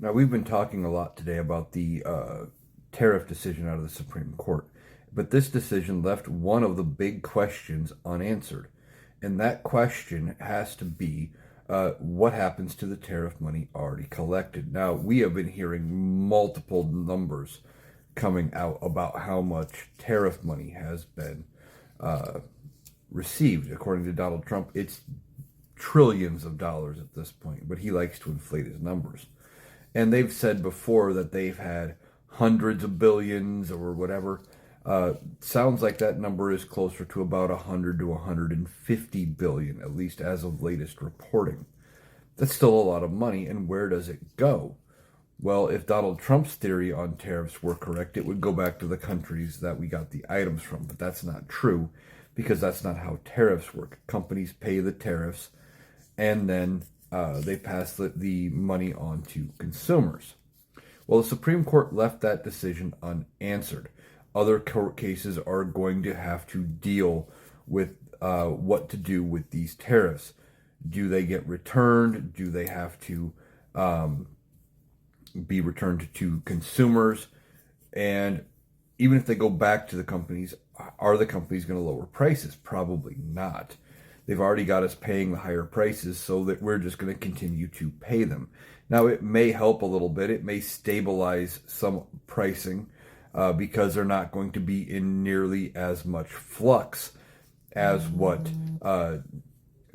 Now, we've been talking a lot today about the tariff decision out of the Supreme Court, but this decision left one of the big questions unanswered. And that question has to be what happens to the tariff money already collected? Now, we have been hearing multiple numbers coming out about how much tariff money has been received. According to Donald Trump, it's trillions of dollars at this point, but he likes to inflate his numbers. And they've said before that they've had hundreds of billions or whatever. Sounds like that number is closer to about 100 to 150 billion, at least as of latest reporting. That's still a lot of money, and where does it go? Well, if Donald Trump's theory on tariffs were correct, it would go back to the countries that we got the items from, but that's not true because that's not how tariffs work. Companies pay the tariffs, and then they pass the money on to consumers. Well, the Supreme Court left that decision unanswered. Other court cases are going to have to deal with what to do with these tariffs. Do they get returned? Do they have to be returned to consumers? And even if they go back to the companies, are the companies going to lower prices? Probably not. They've already got us paying the higher prices, so that we're just going to continue to pay them. Now, it may help a little bit. It may stabilize some pricing because they're not going to be in nearly as much flux as what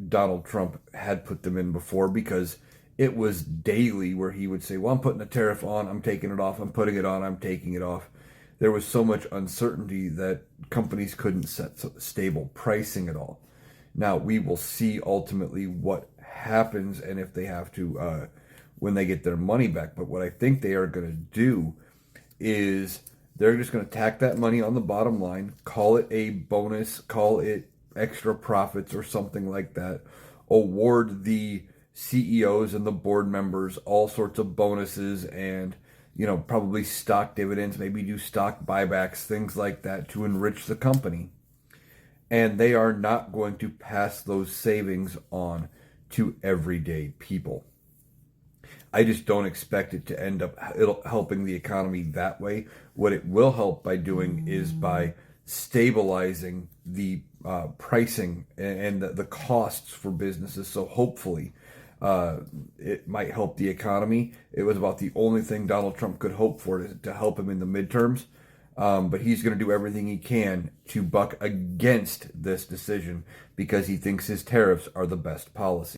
Donald Trump had put them in before, because it was daily where he would say, well, I'm putting a tariff on, I'm taking it off, I'm putting it on, I'm taking it off. There was so much uncertainty that companies couldn't set stable pricing at all. Now, we will see ultimately what happens and if they have to, when they get their money back. But what I think they are going to do is they're just going to tack that money on the bottom line, call it a bonus, call it extra profits or something like that, award the CEOs and the board members all sorts of bonuses and, probably stock dividends, maybe do stock buybacks, things like that to enrich the company. And they are not going to pass those savings on to everyday people. I just don't expect it to end up helping the economy that way. What it will help by doing is by stabilizing the pricing and the costs for businesses. So hopefully it might help the economy. It was about the only thing Donald Trump could hope for to help him in the midterms. But he's going to do everything he can to buck against this decision because he thinks his tariffs are the best policy.